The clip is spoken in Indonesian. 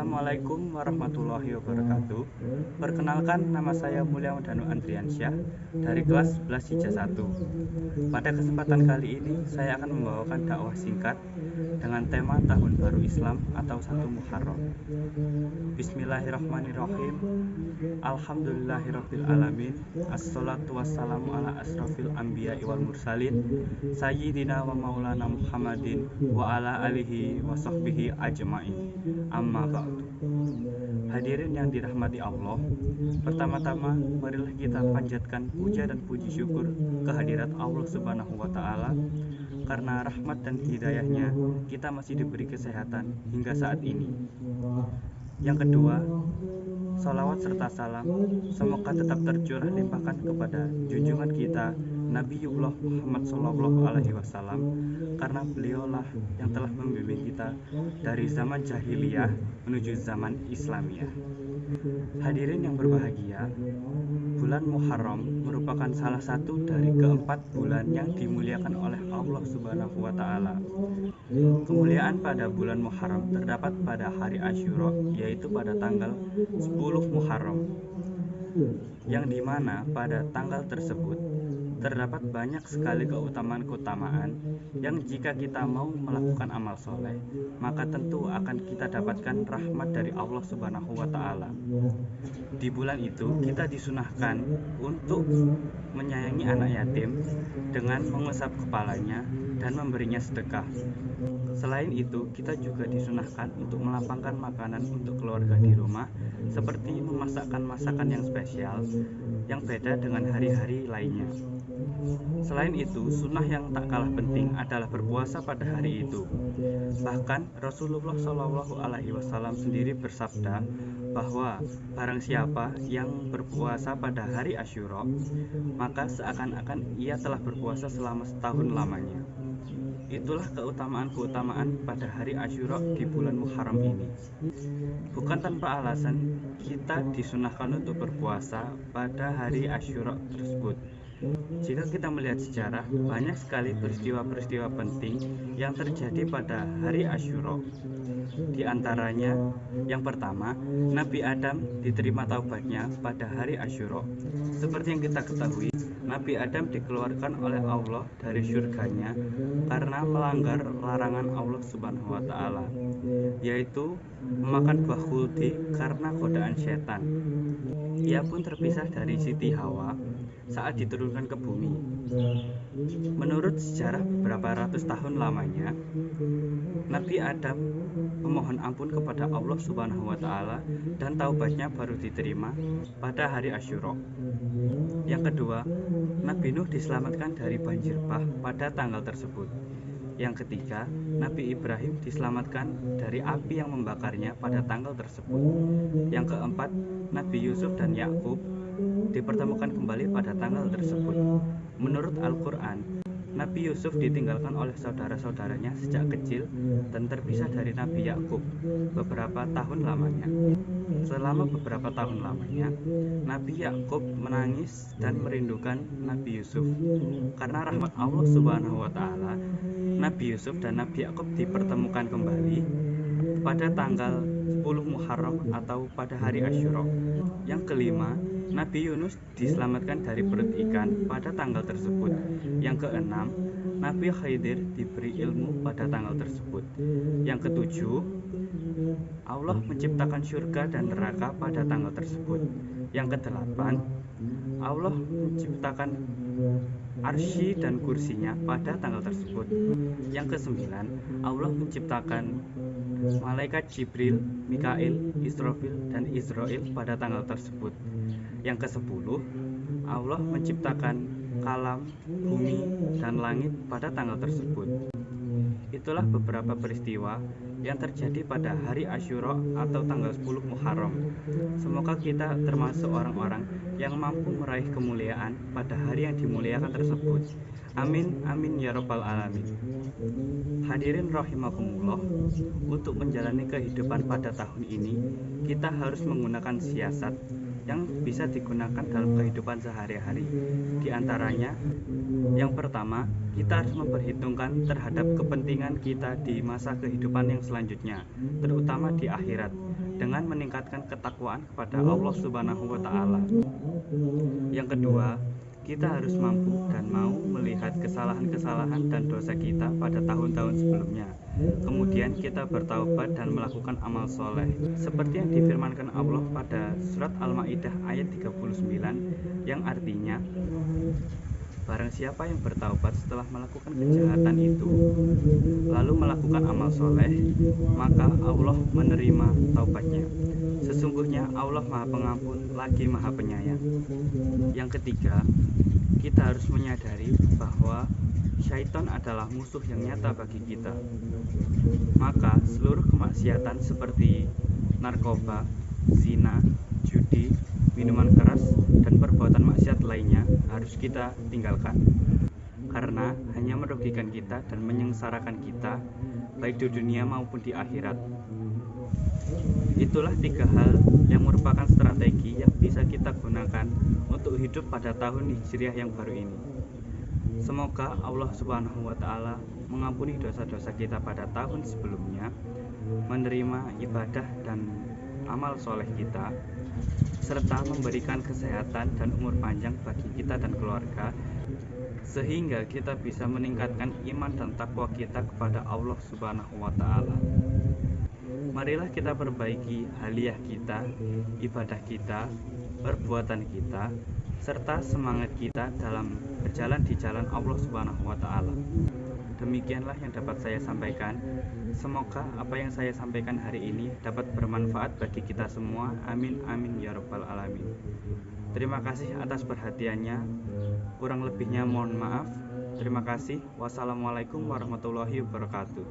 Assalamualaikum warahmatullahi wabarakatuh. Perkenalkan, nama saya Mulia Danu Andriansyah dari kelas 11 Hijaz 1. Pada kesempatan kali ini saya akan membawakan dakwah singkat dengan tema Tahun Baru Islam atau 1 Muharram. Bismillahirrahmanirrahim. Alhamdulillahirabbil alamin. Assalatu wassalamu ala asrofil anbiya'i wal mursalin sayyidina wa maulana Muhammadin wa ala alihi wa sahbihi ajma'in. Amma ba'du. Hadirin yang dirahmati Allah, pertama-tama marilah kita panjatkan puja dan puji syukur kehadirat Allah Subhanahu wa taala karena rahmat dan hidayahnya kita masih diberi kesehatan hingga saat ini. Yang kedua, salawat serta salam semoga tetap tercurah limpahkan kepada junjungan kita Nabiullah Muhammad SAW, karena beliaulah yang telah membimbing kita dari zaman jahiliyah menuju zaman Islamiyah. Hadirin yang berbahagia, bulan Muharram merupakan salah satu dari keempat bulan yang dimuliakan oleh Allah Subhanahu wa taala. Kemuliaan pada bulan Muharram terdapat pada hari Asyura, yaitu pada tanggal 10 Muharram, yang dimana pada tanggal tersebut terdapat banyak sekali keutamaan-keutamaan yang jika kita mau melakukan amal soleh, maka tentu akan kita dapatkan rahmat dari Allah Subhanahu wa taala. Di bulan itu kita disunahkan untuk menyayangi anak yatim dengan mengusap kepalanya dan memberinya sedekah. Selain itu, kita juga disunahkan untuk melapangkan makanan untuk keluarga di rumah, seperti memasakkan masakan yang spesial yang beda dengan hari-hari lainnya. Selain itu, sunnah yang tak kalah penting adalah berpuasa pada hari itu. Bahkan Rasulullah SAW sendiri bersabda bahwa barang siapa yang berpuasa pada hari Asyura, maka seakan-akan ia telah berpuasa selama setahun lamanya. Itulah keutamaan-keutamaan pada hari Asyura di bulan Muharram ini. Bukan tanpa alasan kita disunahkan untuk berpuasa pada hari Asyura tersebut. Jika kita melihat sejarah, banyak sekali peristiwa-peristiwa penting yang terjadi pada hari Asyura. Di antaranya, yang pertama, Nabi Adam diterima taubatnya pada hari Asyura. Seperti yang kita ketahui, Nabi Adam dikeluarkan oleh Allah dari surganya karena melanggar larangan Allah Subhanahu wa taala, yaitu memakan buah khuldi karena godaan setan. Ia pun terpisah dari Siti Hawa saat diturunkan ke bumi. Menurut sejarah beberapa ratus tahun lamanya, Nabi Adam memohon ampun kepada Allah Subhanahu wa taala dan taubatnya baru diterima pada hari Asyura. Yang kedua, Nabi Nuh diselamatkan dari banjir bah pada tanggal tersebut. Yang ketiga, Nabi Ibrahim diselamatkan dari api yang membakarnya pada tanggal tersebut. Yang keempat, Nabi Yusuf dan Yakub dipertemukan kembali pada tanggal tersebut. Menurut Al-Quran, Nabi Yusuf ditinggalkan oleh saudara-saudaranya sejak kecil dan terpisah dari Nabi Yakub beberapa tahun lamanya. Selama beberapa tahun lamanya, Nabi Yakub menangis dan merindukan Nabi Yusuf. Karena rahmat Allah Subhanahu wa taala, Nabi Yusuf dan Nabi Yakub dipertemukan kembali pada tanggal 10 Muharram atau pada hari Asyura. Yang kelima, Nabi Yunus diselamatkan dari perut ikan pada tanggal tersebut. Yang keenam, Nabi Khidir diberi ilmu pada tanggal tersebut. Yang ketujuh, Allah menciptakan surga dan neraka pada tanggal tersebut. Yang kedelapan, Allah menciptakan arsy dan kursinya pada tanggal tersebut. Yang kesembilan, Allah menciptakan malaikat Jibril, Mikail, Israfil, dan Israel pada tanggal tersebut. Yang ke-10, Allah menciptakan kalam, bumi, dan langit pada tanggal tersebut. Itulah beberapa peristiwa yang terjadi pada hari Asyura atau tanggal 10 Muharram. Semoga kita termasuk orang-orang yang mampu meraih kemuliaan pada hari yang dimuliakan tersebut. Amin, amin ya rabbal alamin. Hadirin rahimakumullah, untuk menjalani kehidupan pada tahun ini, kita harus menggunakan siasat yang bisa digunakan dalam kehidupan sehari-hari. Di antaranya, yang pertama, kita harus memperhitungkan terhadap kepentingan kita di masa kehidupan yang selanjutnya, terutama di akhirat, dengan meningkatkan ketakwaan kepada Allah Subhanahu wa Ta'ala. Yang kedua, kita harus mampu dan mau melihat kesalahan-kesalahan dan dosa kita pada tahun-tahun sebelumnya. Kemudian kita bertaubat dan melakukan amal soleh, seperti yang difirmankan Allah pada surat Al-Maidah ayat 39, yang artinya, barang siapa yang bertaubat setelah melakukan kejahatan itu, lalu melakukan amal soleh, maka Allah menerima taubatnya. Sesungguhnya Allah Maha Pengampun lagi Maha Penyayang. Yang ketiga, kita harus menyadari bahwa syaitan adalah musuh yang nyata bagi kita. Maka seluruh kemaksiatan seperti narkoba, zina, judi, minuman keras, dan perbuatan maksiat lainnya harus kita tinggalkan, karena hanya merugikan kita dan menyengsarakan kita, baik di dunia maupun di akhirat. Itulah 3 hal yang merupakan strategi yang bisa kita gunakan untuk hidup pada tahun Hijriah yang baru ini. Semoga Allah Subhanahu wa Ta'ala mengampuni dosa-dosa kita pada tahun sebelumnya, menerima ibadah dan amal soleh kita, serta memberikan kesehatan dan umur panjang bagi kita dan keluarga, sehingga kita bisa meningkatkan iman dan takwa kita kepada Allah Subhanahu wa Ta'ala. Marilah kita perbaiki haliyah kita, ibadah kita, perbuatan kita, serta semangat kita dalam berjalan di jalan Allah Subhanahu wa Ta'ala. Demikianlah yang dapat saya sampaikan. Semoga apa yang saya sampaikan hari ini dapat bermanfaat bagi kita semua. Amin amin ya rabbal alamin. Terima kasih atas perhatiannya. Kurang lebihnya mohon maaf. Terima kasih. Wassalamualaikum warahmatullahi wabarakatuh.